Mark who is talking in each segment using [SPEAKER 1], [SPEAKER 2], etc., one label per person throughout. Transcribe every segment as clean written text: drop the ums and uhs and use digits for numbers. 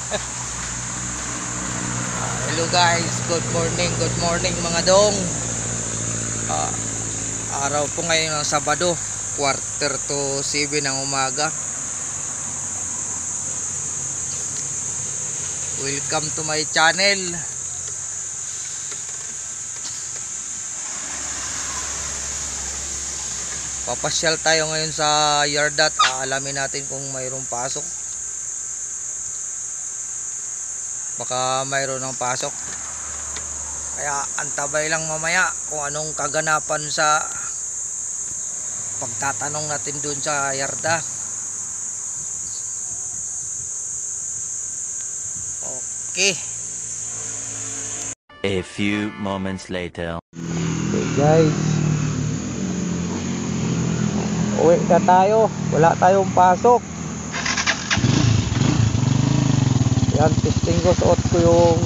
[SPEAKER 1] Hello guys, good morning mga dong. Ah, Araw po ngayon ng Sabado, 6:45 ng umaga. Welcome to my channel. Papasyal tayo ngayon sa Yardat. Aalamin natin kung mayroong pasok. Baka mayroon ng pasok. Kaya antabay lang mamaya kung anong kaganapan sa pagtatanong natin dun sa Yarda. Okay.
[SPEAKER 2] A few moments later.
[SPEAKER 1] Okay guys, uwi na tayo. Wala tayong pasok. Yan, testing ko. Suot ko yung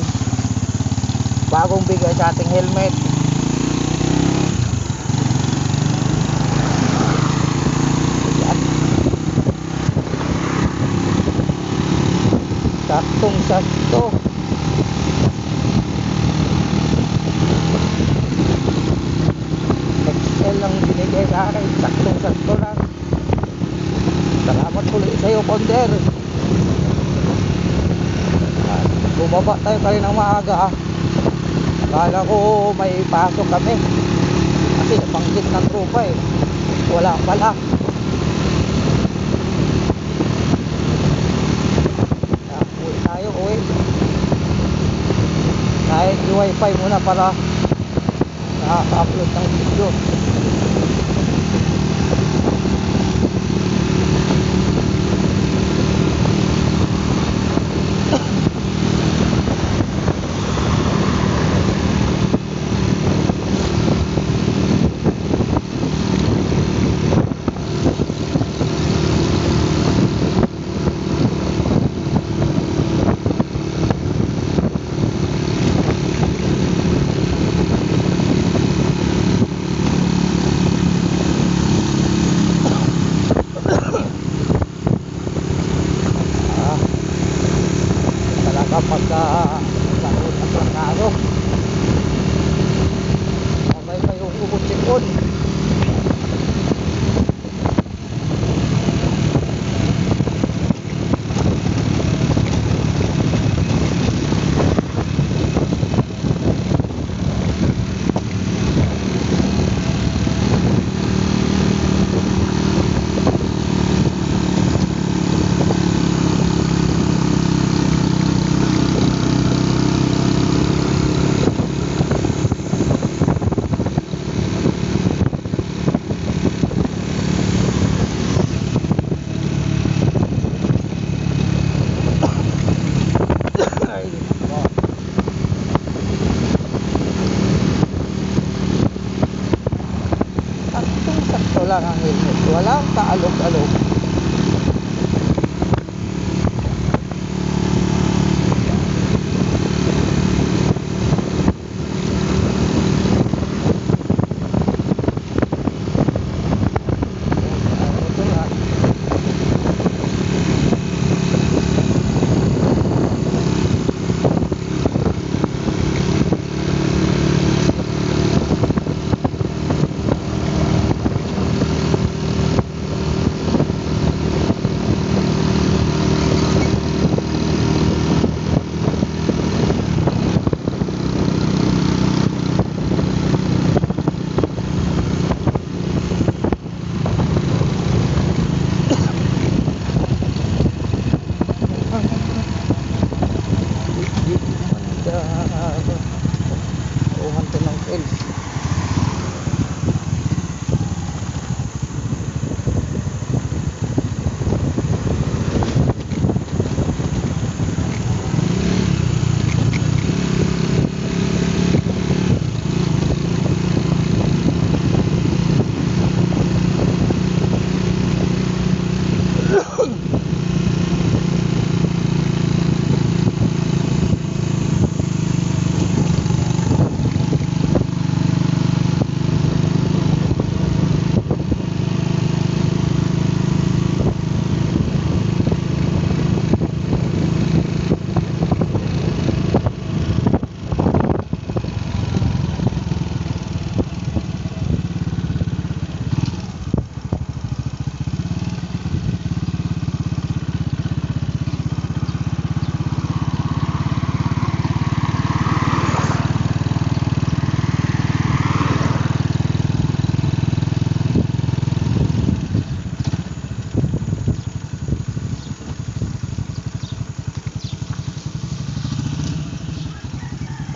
[SPEAKER 1] bagong bigay sa ating helmet. Yan. Saktong sakto. XL lang binigay sa akin. Saktong sakto lang. Salamat ulit sa iyo, Ponder. Bumaba tayo kayo ng maaga. Akala ko may pasok kami kasi nabanggit ng tropa eh. Wala pala. Uwi tayo, uwi. Kahit wifi muna para nakaka-upload ng video. Pagka lagot at langkano okay kayo ubot-sikon. Sakto lang ang helmet, walang kaalog-alog.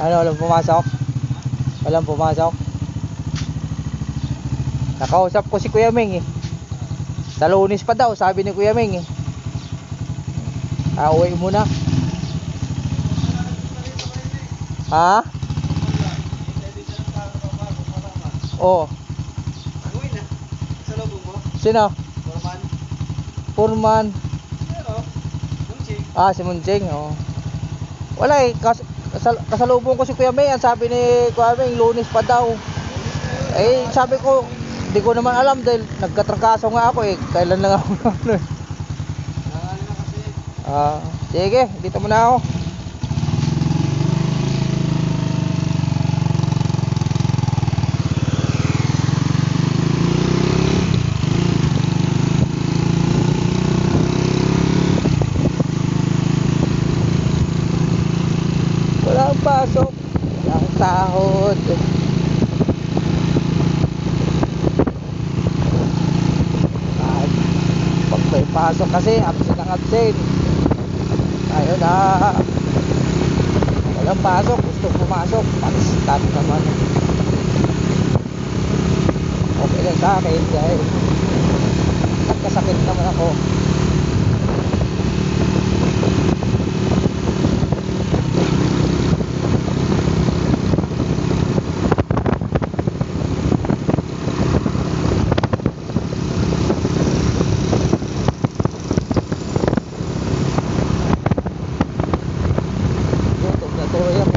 [SPEAKER 1] Ano, walang pumasok? Walang pumasok? Nakausap ko si Kuya Ming eh. Sa Lunes pa daw, sabi ni Kuya Ming eh. Uwi muna. Ha? Oo.
[SPEAKER 3] Uwi na. Sa loob mo?
[SPEAKER 1] Sino?
[SPEAKER 3] Norman.
[SPEAKER 1] Purman.
[SPEAKER 3] Pero, Munching.
[SPEAKER 1] Si Munjing, oh. Wala eh, kasalubong ko si Kuya May. Ang sabi ni Kuya May, Lunes pa daw. Eh, sabi ko, di ko naman alam dahil nagkatrangkaso nga ako eh. Kailan lang ako
[SPEAKER 3] Ano na kasi?
[SPEAKER 1] sige, dito muna ako. Walang pasok, walang sahod. Pag may pasok kasi, absent ang absent. Tayo na walang pasok, gusto pumasok, palistan naman. Okay lang sa akin dahil nagkasakit naman ako. Gutom na tuloy ako.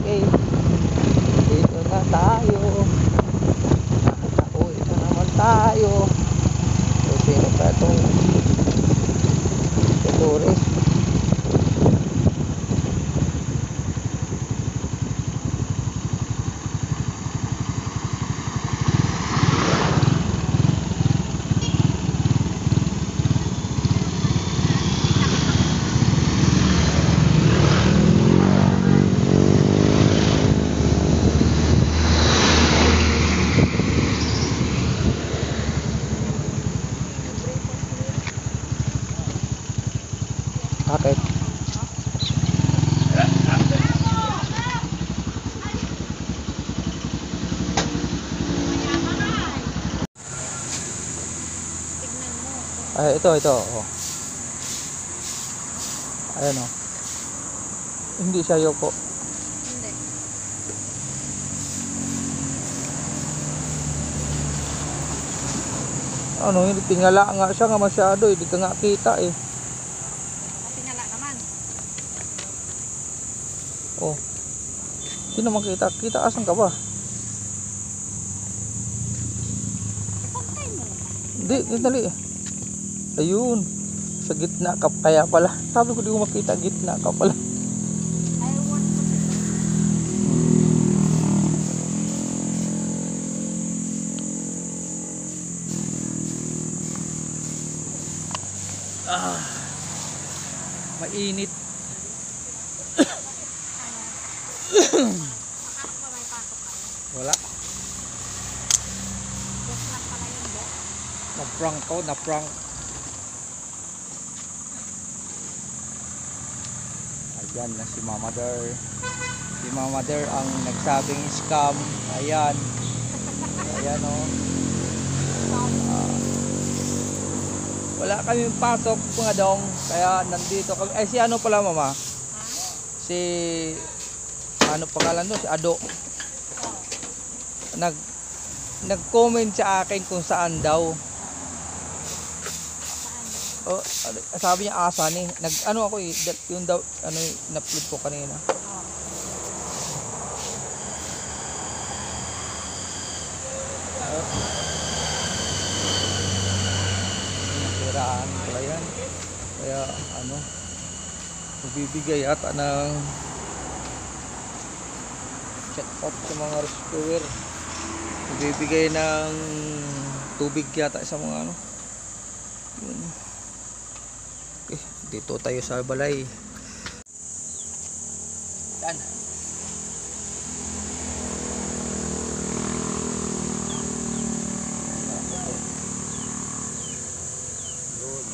[SPEAKER 1] Okay, dito na tayo. Nakauwi na naman tayo. So, sino pa itong tourist? Bakit? Ito. Oh. Ayan oh. Hindi siya yoko.
[SPEAKER 4] Hindi.
[SPEAKER 1] Ano, hindi tingala nga siya nga masyado. Hindi ka nga kita eh.
[SPEAKER 4] Tingala naman.
[SPEAKER 1] Oh. Hindi naman kita. Kita asan ka ba?
[SPEAKER 4] Ipantay mo.
[SPEAKER 1] Hindi, dali. Ayun. Sa gitna ka kaya pala. Sabi ko di ko makita, gitna ka pala.
[SPEAKER 4] I want to.
[SPEAKER 1] Mainit.
[SPEAKER 4] Makap pa may pasok kayo.
[SPEAKER 1] Wala.
[SPEAKER 4] Yes lang pala yun, Bo.
[SPEAKER 1] Na-prank ko, na-prank. Ayan na si Mama Der. Si Mama Der ang nagsabing scam. Ayan. Ayan o. Wala kaming pasok mga dong. Kaya nandito kami. Ay si ano pala mama? Si ano pangalan doon? Si Ado. Nag-comment sa akin kung saan daw. Oh, sabi niya asa ni. Ano ako eh, yung daw ano in-upload ko kanina. Nasiraan pala yan. Kaya ano, bibigay ata ng check up sa mga rescuer. Bibigay ng tubig yata sa mga ano. Yun. Okay, dito tayo sa balay. Yan. Yun.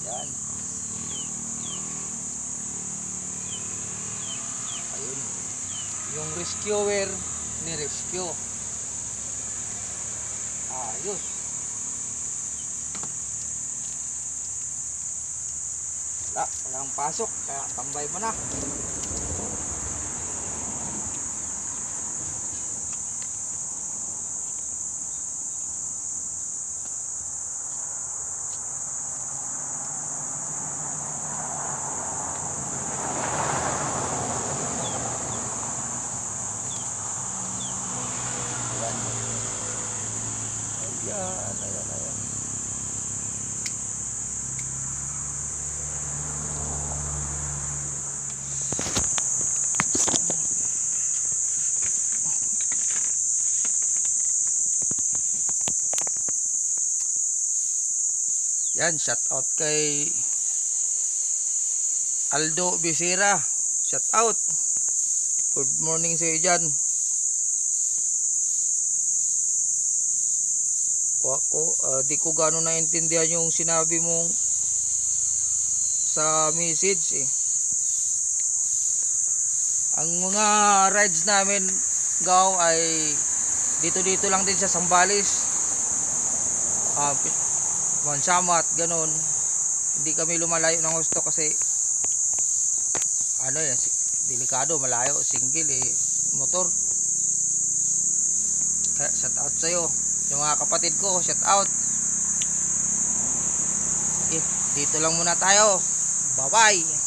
[SPEAKER 1] Yan. Ayun. Yung rescuer ni rescue. Ayos. Walang pasok, kaya tambay mo na. Ayan. Yan, shout out kay Aldo Bisera. Shout out. Good morning sa iyo dyan. Di ko gano'n naintindihan yung sinabi mong sa message eh. Ang mga rides namin gaw ay dito lang din sa Sambales, Mansamat, ganon. Hindi kami lumalayo ng gusto kasi ano yan, delikado, malayo, single eh, motor. Kaya shout out sa'yo. Yung mga kapatid ko, shout out. Okay, dito lang muna tayo. Bye bye.